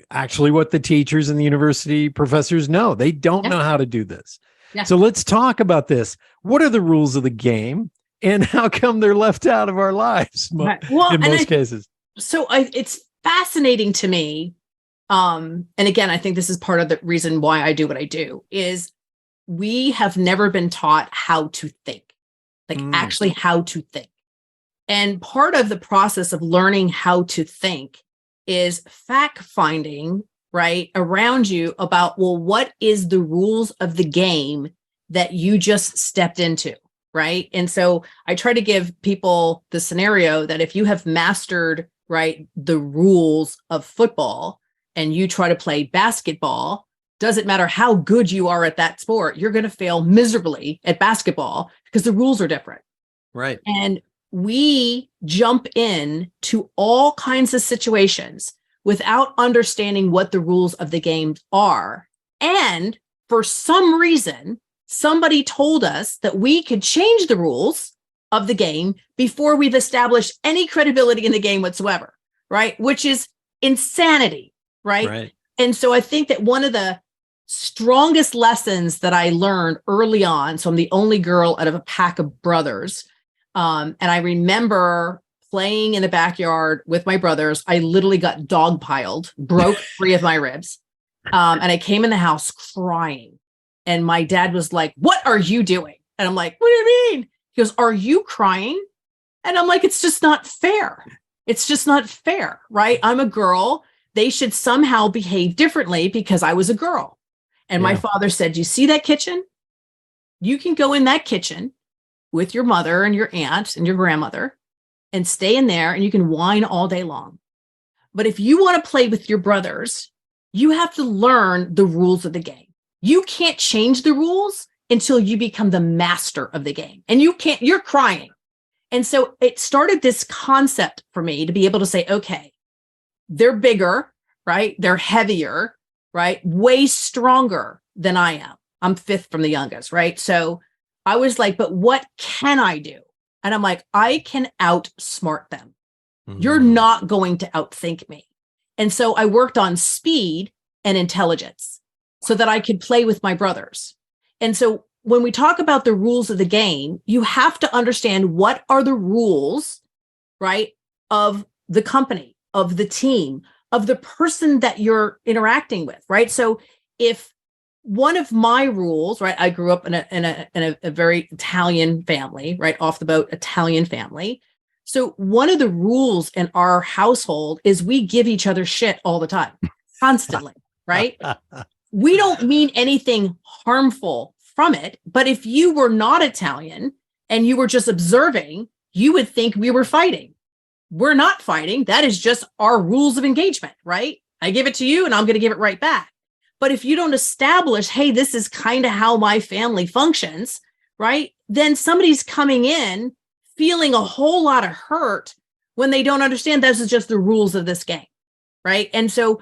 actually what the teachers and the university professors know. They don't know how to do this. Yeah. So let's talk about this. What are the rules of the game, and how come they're left out of our lives in most cases? So it's fascinating to me. And again, I think this is part of the reason why I do what I do, is we have never been taught how to think, like actually how to think. And part of the process of learning how to think is fact finding, right, around you about, well, what is the rules of the game that you just stepped into, right? And so I try to give people the scenario that if you have mastered, right, the rules of football, and you try to play basketball, doesn't matter how good you are at that sport, you're going to fail miserably at basketball because the rules are different. Right. And we jump in to all kinds of situations without understanding what the rules of the game are. And for some reason, somebody told us that we could change the rules of the game before we've established any credibility in the game whatsoever, right? Which is insanity. Right. And so I think that one of the strongest lessons that I learned early on, so I'm the only girl out of a pack of brothers. And I remember playing in the backyard with my brothers. I literally got dogpiled, broke 3 of my ribs. And I came in the house crying. And my dad was like, "What are you doing?" And I'm like, "What do you mean?" He goes, "Are you crying?" And I'm like, "It's just not fair. It's just not fair, right? I'm a girl. They should somehow behave differently because I was a girl." And my father said, "You see that kitchen? You can go in that kitchen with your mother and your aunt and your grandmother and stay in there, and you can whine all day long. But if you want to play with your brothers, you have to learn the rules of the game. You can't change the rules until you become the master of the game. And you're crying." And so it started this concept for me to be able to say, okay, they're bigger, right? They're heavier, right? Way stronger than I am. I'm 5th from the youngest, right? So I was like, but what can I do? And I'm like, I can outsmart them. You're not going to outthink me. And so I worked on speed and intelligence so that I could play with my brothers. And so when we talk about the rules of the game, you have to understand what are the rules, right, of the company, of the team, of the person that you're interacting with, right? So if one of my rules, right, I grew up in a very Italian family, right, off the boat Italian family. So one of the rules in our household is we give each other shit all the time, constantly, right? We don't mean anything harmful from it, but if you were not Italian and you were just observing, you would think we were fighting. We're not fighting. That is just our rules of engagement, right? I give it to you and I'm going to give it right back. But if you don't establish, hey, this is kind of how my family functions, right? Then somebody's coming in feeling a whole lot of hurt when they don't understand this is just the rules of this game, right? And so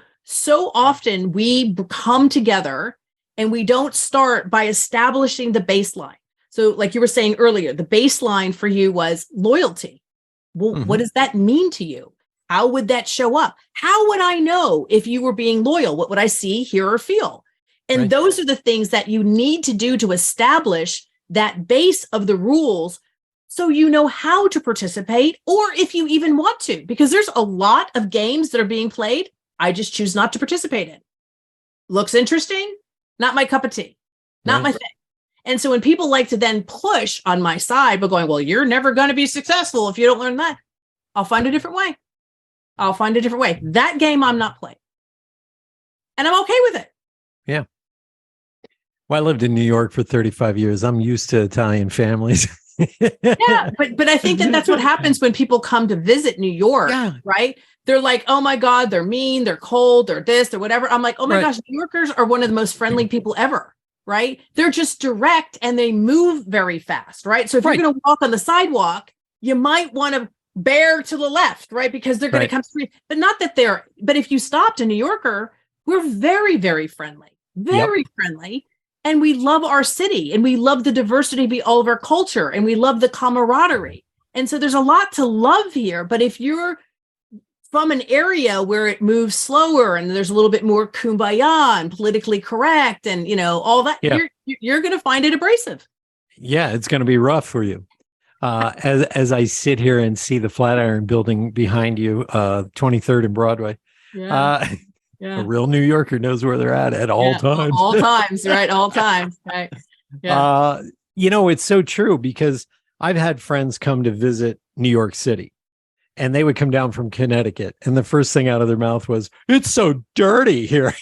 often we come together and we don't start by establishing the baseline. So like you were saying earlier, the baseline for you was loyalty. Well, what does that mean to you? How would that show up? How would I know if you were being loyal? What would I see, hear, or feel? And Right. those are the things that you need to do to establish that base of the rules so you know how to participate, or if you even want to, because there's a lot of games that are being played I just choose not to participate in. Looks interesting, not my cup of tea, not my thing. And so when people like to then push on my side, but going, well, you're never going to be successful if you don't learn that, I'll find a different way. I'll find a different way. That game I'm not playing. And I'm okay with it. Yeah. Well, I lived in New York for 35 years. I'm used to Italian families. Yeah, but I think that that's what happens when people come to visit New York, right? They're like, oh my God, they're mean, they're cold, they're this, they're whatever. I'm like, oh my gosh, New Yorkers are one of the most friendly people ever, right? They're just direct and they move very fast, right? So if you're going to walk on the sidewalk, you might want to bear to the left, right? Because they're going to come straight, but not that but if you stopped a New Yorker, we're very, very friendly, very friendly. And we love our city and we love the diversity of all of our culture and we love the camaraderie. And so there's a lot to love here. But if you're from an area where it moves slower and there's a little bit more kumbaya and politically correct and, all that, you're going to find it abrasive. Yeah, it's going to be rough for you. As I sit here and see the Flatiron building behind you, 23rd and Broadway. A real New Yorker knows where they're at all times. All times, right? All times, right? Yeah. It's so true because I've had friends come to visit New York City and they would come down from Connecticut and the first thing out of their mouth was, "It's so dirty here."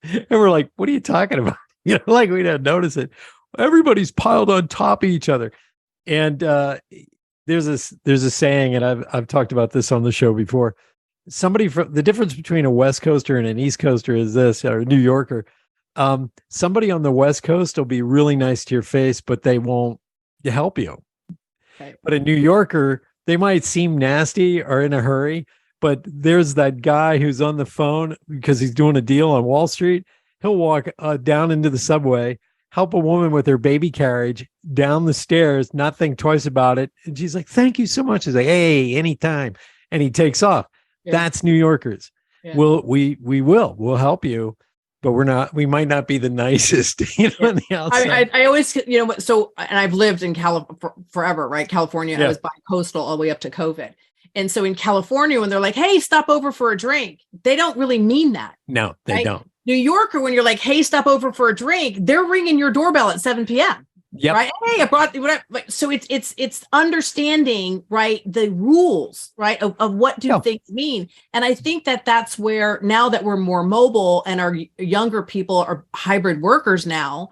And we're like, what are you talking about? Like we didn't notice it. Everybody's piled on top of each other. And there's a saying, and I've talked about this on the show before. The difference between a West Coaster and an East Coaster is this, or a New Yorker. Somebody on the West Coast will be really nice to your face, but they won't help you. Okay. But a New Yorker, they might seem nasty or in a hurry, but there's that guy who's on the phone because he's doing a deal on Wall Street. He'll walk down into the subway, help a woman with her baby carriage down the stairs, not think twice about it. And she's like, "Thank you so much." He's like, "Hey, anytime." And he takes off. Yeah. That's New Yorkers. Yeah. We'll help you, but we might not be the nicest, on the outside. I always, so, and I've lived in forever, right? California, I was bi-coastal all the way up to COVID. And so in California, when they're like, "Hey, stop over for a drink," they don't really mean that. No, they don't. New Yorker, when you're like, "Hey, stop over for a drink," they're ringing your doorbell at 7 p.m. Yep. Right. Hey, I brought whatever. So it's understanding, right, the rules, right, of what do things mean. And I think that that's where, now that we're more mobile and our younger people are hybrid workers now,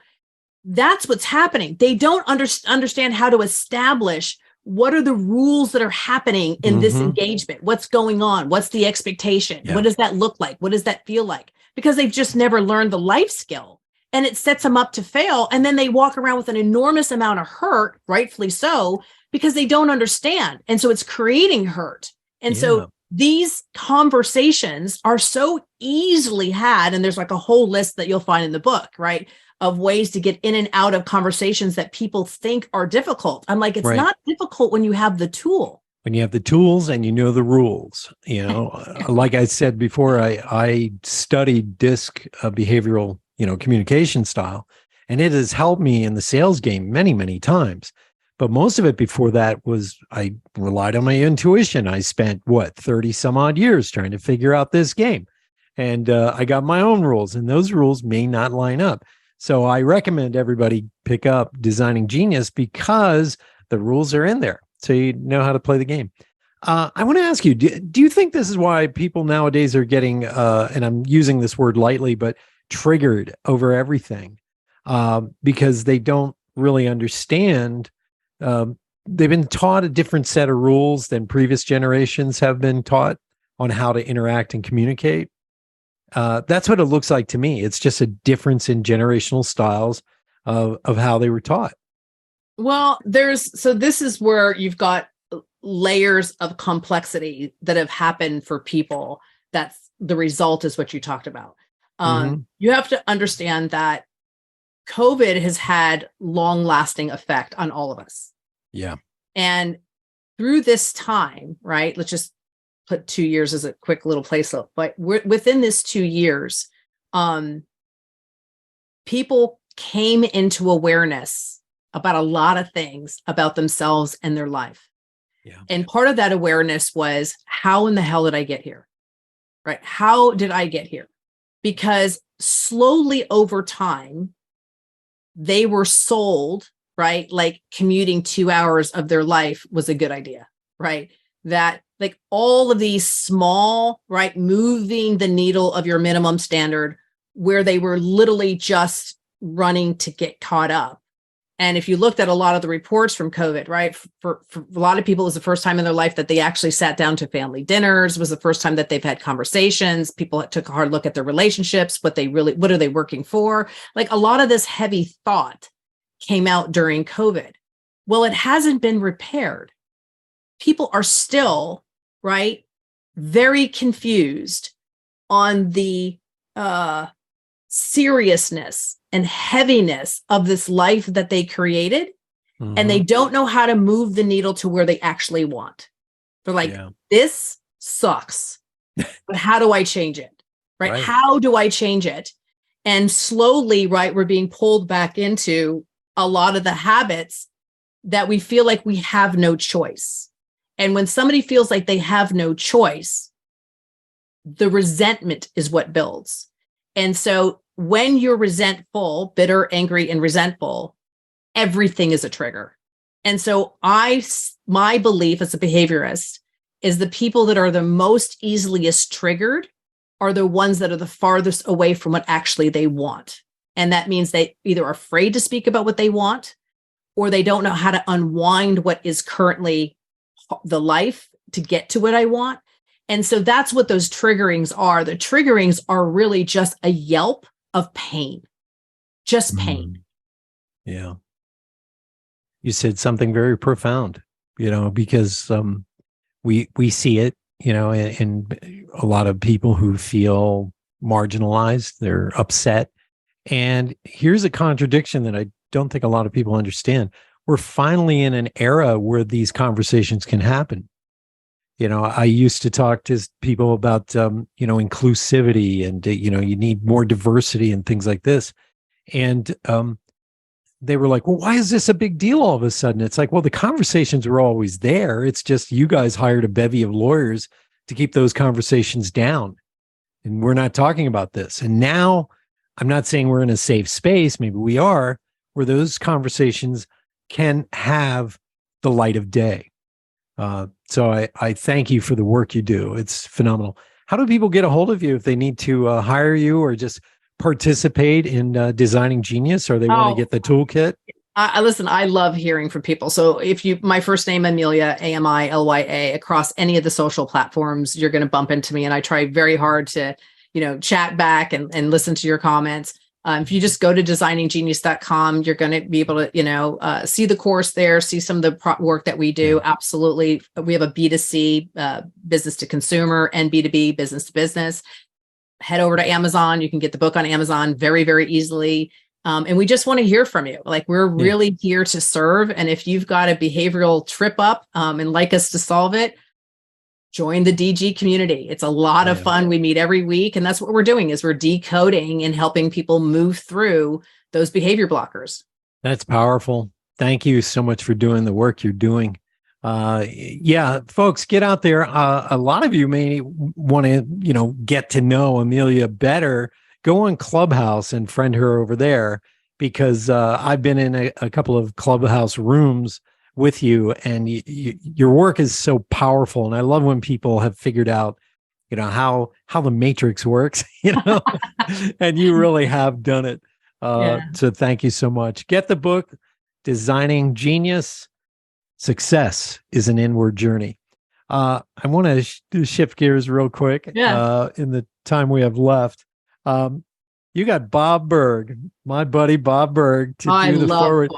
that's what's happening. They don't understand how to establish what are the rules that are happening in this engagement. What's going on? What's the expectation? Yeah. What does that look like? What does that feel like? Because they've just never learned the life skill. And it sets them up to fail. And then they walk around with an enormous amount of hurt, rightfully so, because they don't understand. And so it's creating hurt. And so these conversations are so easily had. And there's like a whole list that you'll find in the book, right, of ways to get in and out of conversations that people think are difficult. I'm like, it's not difficult when you have the tool. When you have the tools and you know the rules, like I said before, I studied DISC behavioral communication style. And it has helped me in the sales game many, many times. But most of it before that was I relied on my intuition. I spent 30 some odd years trying to figure out this game. And I got my own rules, and those rules may not line up. So I recommend everybody pick up Designing Genius because the rules are in there. So you know how to play the game. I want to ask you, do you think this is why people nowadays are getting, and I'm using this word lightly, but triggered over everything because they don't really understand. They've been taught a different set of rules than previous generations have been taught on how to interact and communicate. That's what it looks like to me. It's just a difference in generational styles of how they were taught. Well, this is where you've got layers of complexity that have happened for people. That's the result is what you talked about. You have to understand that COVID has had long-lasting effect on all of us. Yeah. And through this time, right, let's just put 2 years as a quick little place up, but within this 2 years, people came into awareness about a lot of things about themselves and their life. Yeah. And part of that awareness was, how in the hell did I get here? Right? How did I get here? Because slowly over time, they were sold, right? Like commuting 2 hours of their life was a good idea, right? That like all of these small, right, moving the needle of your minimum standard, where they were literally just running to get caught up. And if you looked at a lot of the reports from COVID, right, for a lot of people, it was the first time in their life that they actually sat down to family dinners, was the first time that they've had conversations. People took a hard look at their relationships, what are they working for? Like a lot of this heavy thought came out during COVID. Well, it hasn't been repaired. People are still, right, very confused on the seriousness and heaviness of this life that they created. Mm-hmm. And they don't know how to move the needle to where they actually want. They're like, this sucks, but how do I change it? Right? How do I change it? And slowly, right, we're being pulled back into a lot of the habits that we feel like we have no choice. And when somebody feels like they have no choice, the resentment is what builds. And so when you're resentful, bitter, angry, and resentful, everything is a trigger. And so my belief as a behaviorist is the people that are the most easiest triggered are the ones that are the farthest away from what actually they want. And that means they either are afraid to speak about what they want, or they don't know how to unwind what is currently the life to get to what I want. And so that's what those triggerings are. The triggerings are really just a yelp of pain, just pain. Yeah. You said something very profound, because we see it, in a lot of people who feel marginalized, they're upset. And here's a contradiction that I don't think a lot of people understand. We're finally in an era where these conversations can happen. I used to talk to people about, inclusivity and, you need more diversity and things like this. And they were like, well, why is this a big deal all of a sudden? It's like, well, the conversations were always there. It's just you guys hired a bevy of lawyers to keep those conversations down. And we're not talking about this. And now I'm not saying we're in a safe space. Maybe we are, where those conversations can have the light of day. So I thank you for the work you do. It's phenomenal. How do people get a hold of you if they need to hire you or just participate in Designing Genius, or they want to get the toolkit? Listen, I love hearing from people. So my first name, Amelia, Amilya, across any of the social platforms, you're going to bump into me. And I try very hard to, chat back and listen to your comments. If you just go to designinggenius.com, you're going to be able to, see the course there, see some of the work that we do. Yeah. Absolutely. We have a B2C, business to consumer, and B2B, business to business. Head over to Amazon. You can get the book on Amazon very, very easily. And we just want to hear from you. Like, we're really here to serve. And if you've got a behavioral trip up and like us to solve it, join the DG community. It's a lot of fun. We meet every week. And that's what we're doing, is we're decoding and helping people move through those behavior blockers. That's powerful. Thank you so much for doing the work you're doing. Folks, get out there. A lot of you may want to, get to know Amelia better. Go on Clubhouse and friend her over there, because I've been in a couple of Clubhouse rooms with you, and your work is so powerful. And I love when people have figured out, how the matrix works, and you really have done it. So thank you so much. Get the book, Designing Genius. Success is an inward journey. I want to shift gears real quick in the time we have left. You got Bob Berg, my buddy Bob Berg, to do the forward.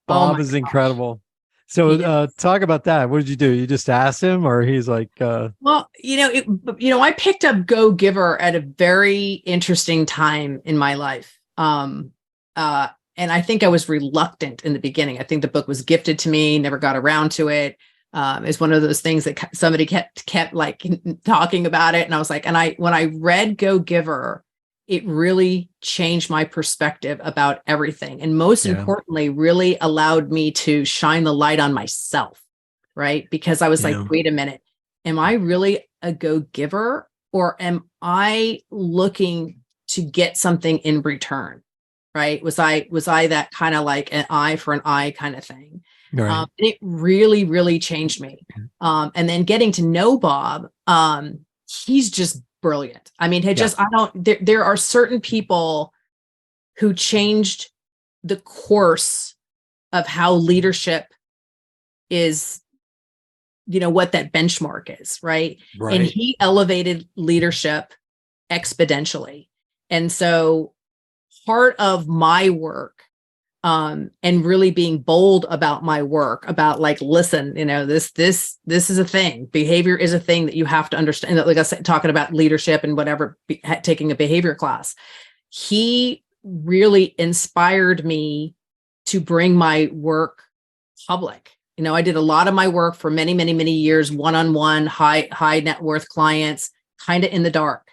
Bob is incredible. So talk about that. What did you do? You just asked him, or he's like, well, I picked up Go Giver at a very interesting time in my life. And I think I was reluctant in the beginning. I think the book was gifted to me, never got around to it. It's one of those things that somebody kept like talking about it. And I was like, when I read Go Giver, it really changed my perspective about everything. And most importantly, really allowed me to shine the light on myself, right? Because I was like, wait a minute, am I really a go-giver, or am I looking to get something in return? Right? Was I that kind of like an eye for an eye kind of thing? Right. And it really, really changed me. And then getting to know Bob, he's just brilliant. I mean, there are certain people who changed the course of how leadership is, what that benchmark is, right? And he elevated leadership exponentially. And so part of my work, and really being bold about my work, about like, listen, this is a thing. Behavior is a thing that you have to understand. Like I said, talking about leadership and whatever, taking a behavior class, he really inspired me to bring my work public. I did a lot of my work for many, many, many years, one-on-one, high net worth clients, kind of in the dark,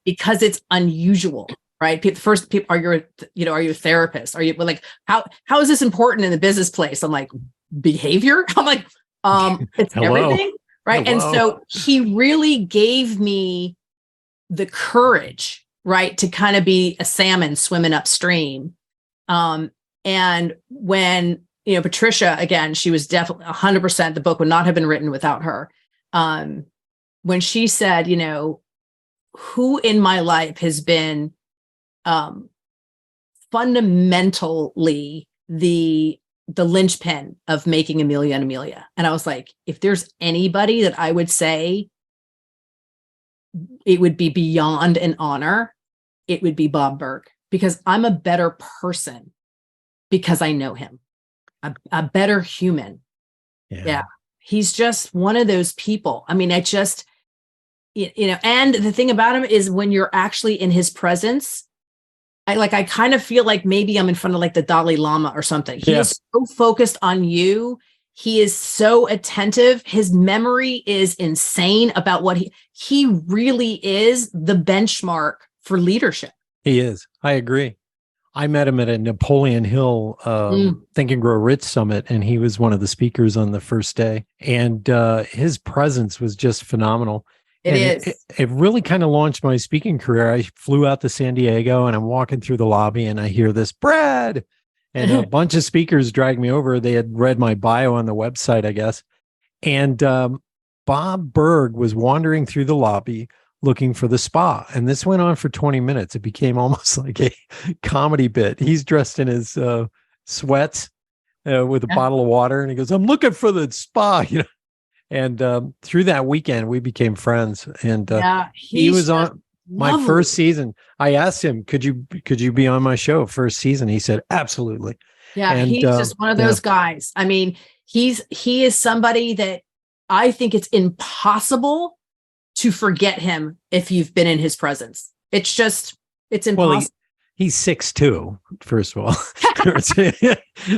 because it's unusual. Right. First, people, are you a therapist? Are you like, how is this important in the business place? I'm like, behavior. I'm like, it's everything. Right. Hello. And so he really gave me the courage, right, to kind of be a salmon swimming upstream. And when, Patricia, again, she was definitely 100%, the book would not have been written without her. When she said, who in my life has been fundamentally the linchpin of making Amilya and Amelia. And I was like, if there's anybody that I would say it would be beyond an honor, it would be Bob Burg, because I'm a better person because I know him, a better human. Yeah. He's just one of those people. I mean, and the thing about him is when you're actually in his presence, I kind of feel like maybe I'm in front of like the Dalai Lama or something. He is so focused on you. He is so attentive. His memory is insane about what he really is the benchmark for leadership. He is. I agree. I met him at a Napoleon Hill Think and Grow Rich Summit, and he was one of the speakers on the first day. And his presence was just phenomenal. It really kind of launched my speaking career. I flew out to San Diego and I'm walking through the lobby and I hear this, Brad, and a bunch of speakers dragged me over. They had read my bio on the website, I guess. And Bob Burg was wandering through the lobby looking for the spa. And this went on for 20 minutes. It became almost like a comedy bit. He's dressed in his sweats with a bottle of water. And he goes, I'm looking for the spa, And through that weekend, we became friends. And he was on my first season. I asked him, could you be on my show first season? He said, absolutely. Yeah, and he's just one of those guys. I mean, he is somebody that I think it's impossible to forget him if you've been in his presence. It's impossible. Well, he's 6'2", first of all.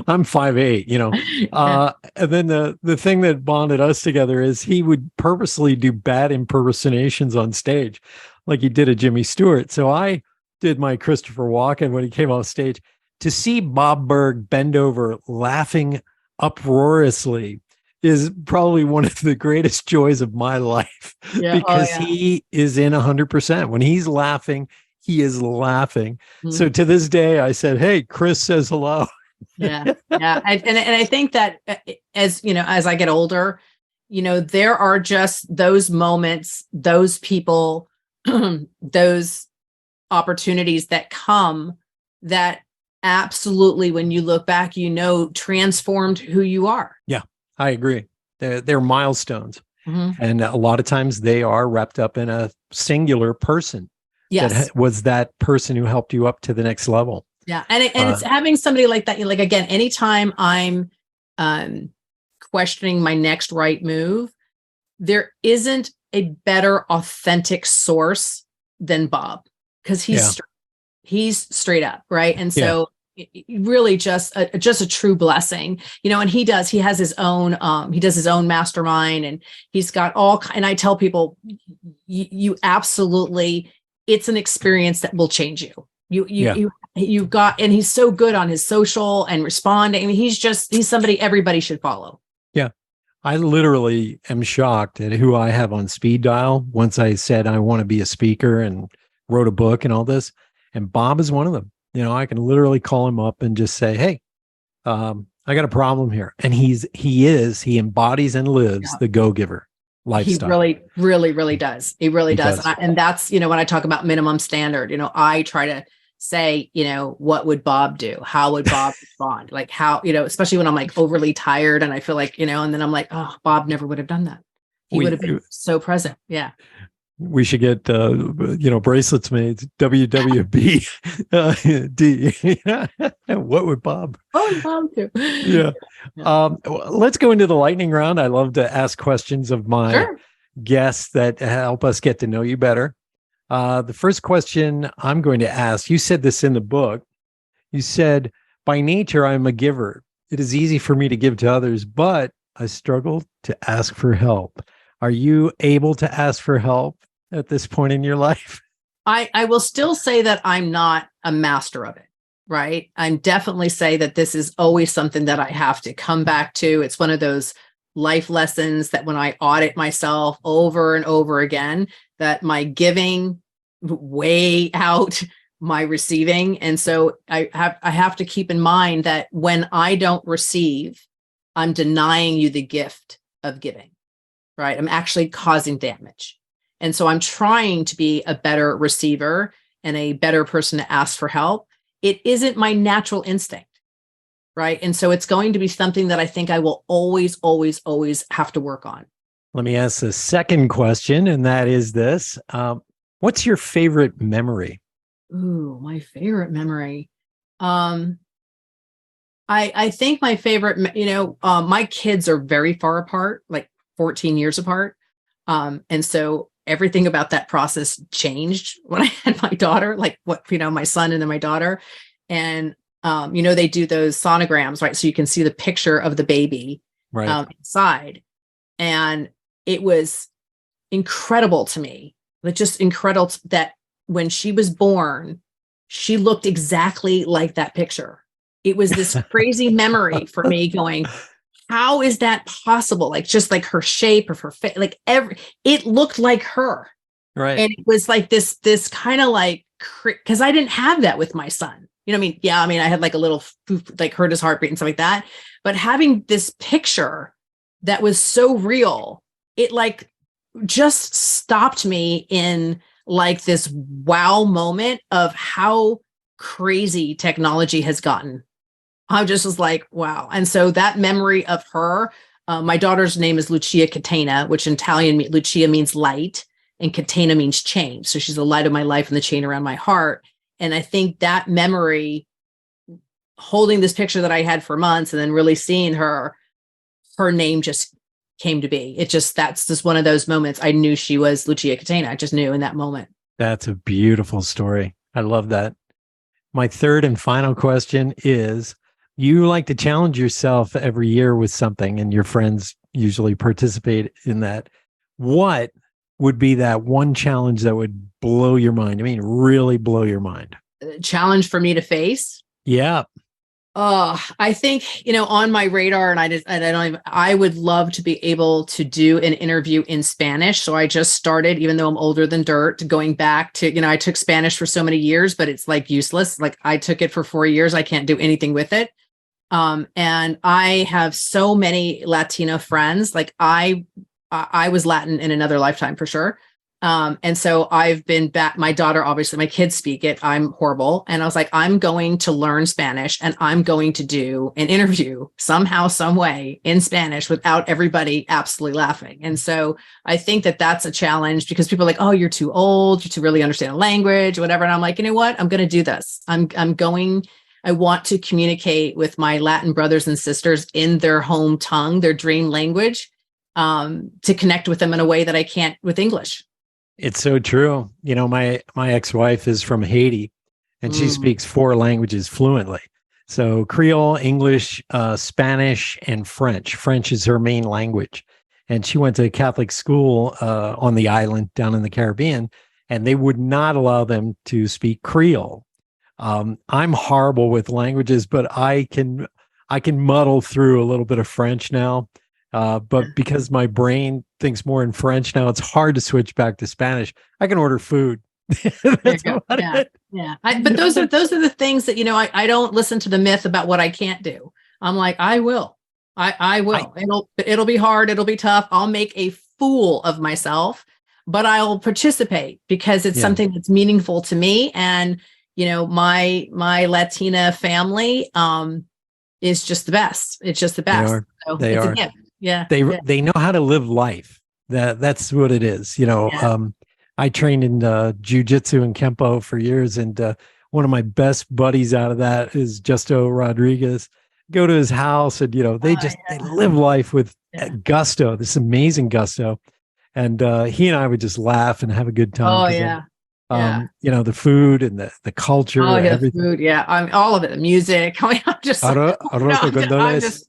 I'm 5'8", and then the thing that bonded us together is he would purposely do bad impersonations on stage, like he did a Jimmy Stewart. So I did my Christopher Walken when he came off stage. To see Bob Burg bend over laughing uproariously is probably one of the greatest joys of my life, because he is in 100%. When he's laughing, he is laughing. So to this day, I said, hey, Chris says hello. Yeah. And I think that as I get older, there are just those moments, those people, those opportunities that come that absolutely, when you look back, transformed who you are. Yeah, I agree. They're milestones. And a lot of times they are wrapped up in a singular person. Yes. That was that person who helped you up to the next level. Yeah. And it's having somebody like that. Like, again, anytime I'm questioning my next right move, there isn't a better authentic source than Bob, because he's straight up. Right. And so really just a true blessing, and he has his own mastermind, and he's got and I tell people, you absolutely, it's an experience that will change you. You've got, and he's so good on his social and responding. I mean, he's somebody everybody should follow. Yeah. I literally am shocked at who I have on speed dial once I said I want to be a speaker and wrote a book and all this. And Bob is one of them. You know, I can literally call him up and just say, hey, I got a problem here. And he embodies and lives the go-giver lifestyle. He really, really, really does. He really does. And that's, you know, when I talk about minimum standard, you know, I try to say, you know, what would Bob do? How would Bob respond? Like how, you know, especially when I'm like overly tired and I feel like, you know, and then I'm like, oh, Bob never would have done that. He would have been so present. Yeah. We should get, you know, bracelets made, WWBD. What would Bob? Oh, Bob do. Yeah. Let's go into the lightning round. I love to ask questions of my guests that help us get to know you better. The first question I'm going to ask, you said this in the book. You said, by nature, I'm a giver. It is easy for me to give to others, but I struggle to ask for help. Are you able to ask for help at this point in your life? I will still say that I'm not a master of it, right? I'm definitely say that this is always something that I have to come back to. It's one of those life lessons that when I audit myself over and over again, that my giving way out my receiving. And so I have to keep in mind that when I don't receive, I'm denying you the gift of giving, right? I'm actually causing damage. And so I'm trying to be a better receiver and a better person to ask for help. It isn't my natural instinct, right? And so it's going to be something that I think I will always, always, always have to work on. Let me ask the second question, and that is this. What's your favorite memory? Ooh, my favorite memory. I think my favorite, you know, my kids are very far apart, like 14 years apart. And so everything about that process changed when I had my daughter, like what, you know, my son and then my daughter. And, you know, they do those sonograms, right? So you can see the picture of the baby inside. And it was incredible to me, like just incredible that when she was born, she looked exactly like that picture. It was this crazy memory for me going, how is that possible? Like just like her shape of her face, like it looked like her. Right. And it was like this kind of like, because I didn't have that with my son. You know what I mean? Yeah. I mean, I had like a little, like heard his heartbeat and stuff like that. But having this picture that was so real, it like just stopped me in like this wow moment of how crazy technology has gotten. I just was like, wow. And so that memory of her, my daughter's name is Lucia Catena, which in Italian, Lucia means light and Catena means chain. So she's the light of my life and the chain around my heart. And I think that memory, holding this picture that I had for months and then really seeing her name just came to be. That's just one of those moments. I knew she was Lucia Catena. I just knew in that moment. That's a beautiful story. I love that. My third and final question is, you like to challenge yourself every year with something, and your friends usually participate in that. What would be that one challenge that would blow your mind? I mean, really blow your mind. Challenge for me to face? Yeah. I think, you know, on my radar, and I would love to be able to do an interview in Spanish. So I just started, even though I'm older than dirt, going back to, you know, I took Spanish for so many years, but it's like useless. Like I took it for 4 years. I can't do anything with it. And I have so many Latino friends. Like I was Latin in another lifetime for sure. And so I've been back. My daughter, obviously my kids speak it. I'm horrible. And I was like, I'm going to learn Spanish and I'm going to do an interview somehow, some way in Spanish without everybody absolutely laughing. And so I think that that's a challenge because people are like, oh, you're too old to really understand a language or whatever. And I'm like, you know what? I'm going to do this. I want to communicate with my Latin brothers and sisters in their home tongue, their dream language, to connect with them in a way that I can't with English. It's so true. You know, my ex-wife is from Haiti and she speaks 4 languages fluently. So Creole, English, Spanish, and French. French is her main language. And she went to a Catholic school on the island down in the Caribbean. and they would not allow them to speak Creole. I'm horrible with languages, but I can muddle through a little bit of French now. But because my brain thinks more in French now, it's hard to switch back to Spanish. I can order food. That's about it. Yeah. But those are the things that, I don't listen to the myth about what I can't do. I'm like, I will. I will. It'll be hard. It'll be tough. I'll make a fool of myself, but I'll participate because it's something that's meaningful to me. And, my Latina family is just the best. It's just the best. They are. Yeah. They know how to live life. That's what it is. I trained in jiu-jitsu and Kempo for years. And one of my best buddies out of that is Justo Rodriguez. Go to his house and, they live life with gusto, this amazing gusto. And he and I would just laugh and have a good time. Oh, yeah. The food and the culture, everything. Food, all of it, the music. I'm just gondolas,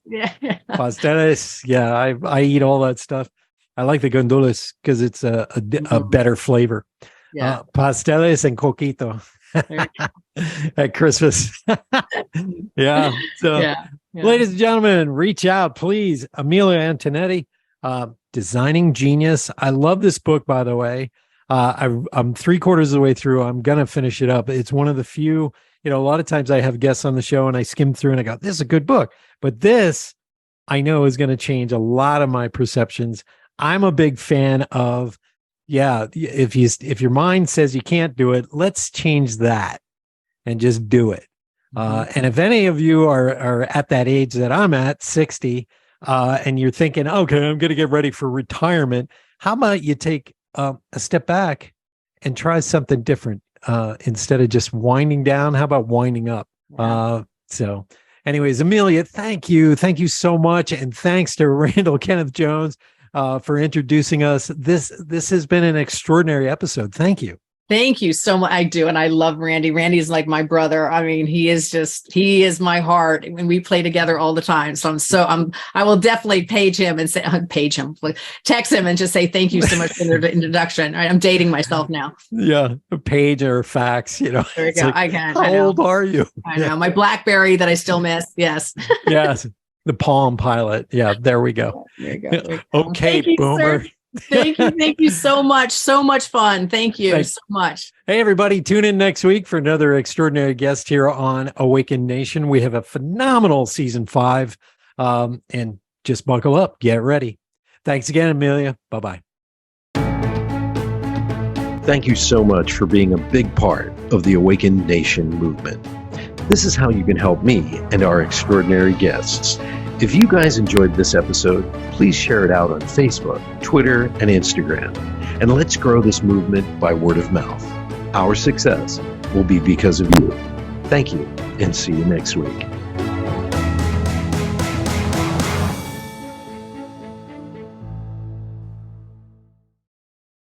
pasteles. Yeah, I eat all that stuff. I like the gondolas because it's a better flavor. Yeah, pasteles and coquito at Christmas. Ladies and gentlemen, reach out, please. Amilya Antonetti, Designing Genius. I love this book, by the way. I'm 3/4 of the way through. I'm going to finish it up. It's one of the few, a lot of times I have guests on the show and I skim through and I go, this is a good book. But this, I know, is going to change a lot of my perceptions. I'm a big fan of, if your mind says you can't do it, let's change that and just do it. And if any of you are at that age that I'm at, 60, and you're thinking, okay, I'm going to get ready for retirement, how about you take a step back and try something different instead of just winding down? How about winding up? So anyways, Amilya, thank you so much, and thanks to Randall Kenneth Jones for introducing us. This has been an extraordinary episode. Thank you. Thank you so much. I do. And I love Randy. Randy's like my brother. I mean, he is my heart, and we play together all the time. So I will definitely text him and just say, thank you so much for the introduction. I'm dating myself now. Yeah. A page or fax, There we go. Like, how old are you? I know. My BlackBerry that I still miss. Yes. Yes. The Palm Pilot. Yeah. There we go. There you go. Okay, boomer. Sir. Thank you so much. So much fun. Thank you so much. Hey, everybody, tune in next week for another extraordinary guest here on Awaken Nation. We have a phenomenal season 5, and just buckle up, get ready. Thanks again, Amilya. Bye-bye. Thank you so much for being a big part of the Awaken Nation movement. This is how you can help me and our extraordinary guests. If you guys enjoyed this episode, please share it out on Facebook, Twitter, and Instagram. And let's grow this movement by word of mouth. Our success will be because of you. Thank you, and see you next week.